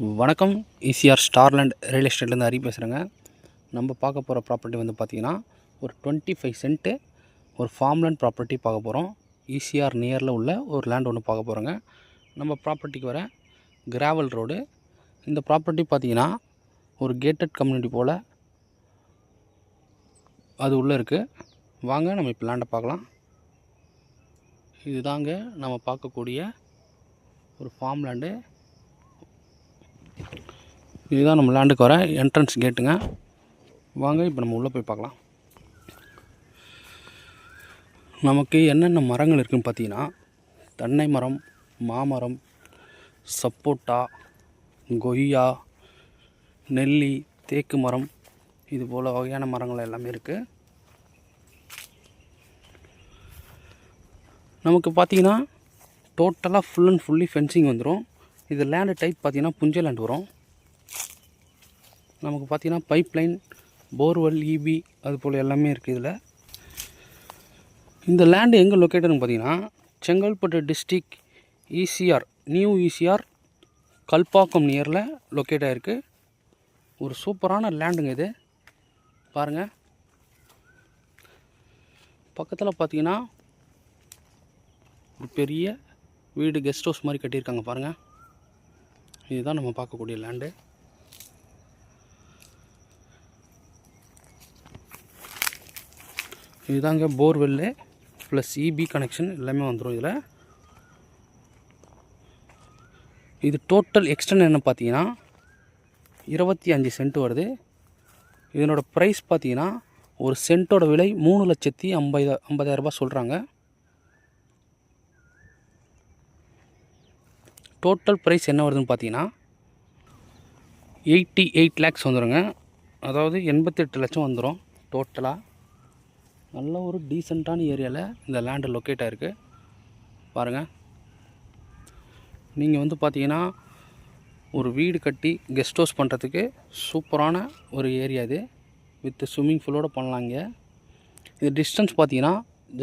வணக்கம். ECR ஸ்டார்லேண்ட் real எஸ்டேட்லேருந்து Hari பேசுகிறேங்க. நம்ம பார்க்க போகிற ப்ராப்பர்ட்டி வந்து பார்த்திங்கன்னா ஒரு 25 சென்ட்டு ஒரு ஃபார்ம்லேண்ட் ப்ராப்பர்ட்டி பார்க்க போகிறோம். ஈசிஆர் நியரில் உள்ள ஒரு லேண்ட் ஒன்று பார்க்க போகிறோங்க. நம்ம ப்ராப்பர்ட்டிக்கு வர கிராவல் ரோடு. இந்த ப்ராப்பர்ட்டி பார்த்திங்கன்னா ஒரு கேட்டட் கம்யூனிட்டி போல் அது உள்ளே இருக்குது. வாங்க நம்ம இப்போ லேண்டை பார்க்கலாம். இதுதாங்க நம்ம பார்க்கக்கூடிய ஒரு ஃபார்ம் லேண்டு. இதுதான் நம்ம லேண்டுக்கு வர என்ட்ரன்ஸ் கேட்டுங்க. வாங்க இப்போ நம்ம உள்ளே போய் பார்க்கலாம். நமக்கு என்னென்ன மரங்கள் இருக்குதுன்னு பார்த்தீங்கன்னா தென்னை மரம், மாமரம், சப்போட்டா, கொய்யா, நெல்லி, தேக்கு மரம், இது போல் வகையான மரங்கள் எல்லாமே இருக்குது. நமக்கு பார்த்தீங்கன்னா டோட்டலாக ஃபுல் அண்ட் ஃபுல்லி ஃபென்சிங் வந்துடும். இது லேண்டு டைப் பார்த்தீங்கன்னா புஞ்ச லேண்ட் வரும். நமக்கு பார்த்தீங்கன்னா பைப் லைன், போர்வெல், இபி அது போல் எல்லாமே இருக்குது இதில். இந்த லேண்டு எங்கே லொக்கேட்டட்னு பார்த்தீங்கன்னா Chengalpattu district ECR, new ECR Kalpakkam நியரில் லொக்கேட் ஆகிருக்கு. ஒரு சூப்பரான லேண்டுங்க இது. பாருங்கள், பக்கத்தில் பார்த்தீங்கன்னா ஒரு பெரிய வீடு, கெஸ்ட் ஹவுஸ் மாதிரி கட்டியிருக்காங்க பாருங்கள். இதுதான் நம்ம பார்க்கக்கூடிய லேண்டு. இதுதாங்க போர்வெல்லு ப்ளஸ் இபி கனெக்ஷன் எல்லாமே வந்துடும் இதில். இது டோட்டல் எக்ஸ்டென்ட் என்ன பார்த்தீங்கன்னா 25 சென்ட் வருது. இதனோட ப்ரைஸ் பார்த்தீங்கன்னா ஒரு சென்ட்டோட விலை 3,50,000 ரூபாய் சொல்கிறாங்க. டோட்டல் ப்ரைஸ் என்ன வருதுன்னு பார்த்தீங்கன்னா 88 லேக்ஸ் வந்துடுங்க. அதாவது 88 லட்சம் வந்துடும் டோட்டலாக. நல்ல ஒரு டீசெண்டான ஏரியாவில் இந்த லேண்டு லொக்கேட் ஆகிருக்கு பாருங்கள். நீங்கள் வந்து பார்த்தீங்கன்னா ஒரு வீடு கட்டி கெஸ்ட் ஹவுஸ் பண்ணுறதுக்கு சூப்பரான ஒரு ஏரியா இது. வித் ஸ்விம்மிங் ஃபூலோடு பண்ணலாங்க. இது டிஸ்டன்ஸ் பார்த்தீங்கன்னா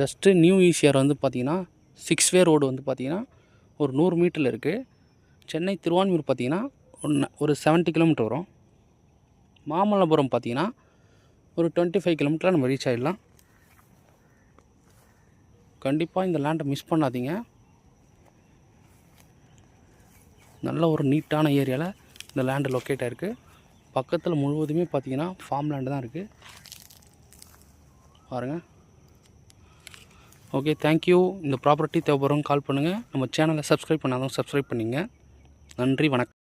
ஜஸ்ட்டு நியூ ஈசிஆர் வந்து பார்த்தீங்கன்னா 6 வே ரோடு வந்து பார்த்தீங்கன்னா ஒரு 100 மீட்டரில் இருக்குது. சென்னை திருவான்மியூர் பார்த்தீங்கன்னா ஒரு 70 கிலோமீட்டர் வரும். மாமல்லபுரம் பார்த்தீங்கன்னா ஒரு 25 கிலோமீட்டரில் நம்ம ரீச் ஆகிடலாம். கண்டிப்பாக இந்த லேண்டை மிஸ் பண்ணாதீங்க. நல்ல ஒரு நீட்டான ஏரியாவில் இந்த லேண்டு லொக்கேட் ஆகிருக்கு. பக்கத்தில் முழுவதுமே பார்த்தீங்கன்னா ஃபார்ம் லேண்டு தான் இருக்குது பாருங்கள். Okay, thank you. இந்த ப்ராப்பர்ட்டி தேவைப்படுறவங்க கால் பண்ணுங்கள். நம்ம சேனலை சப்ஸ்கிரைப் பண்ணாதவங்க சப்ஸ்கிரைப் பண்ணிங்க. நன்றி, வணக்கம்.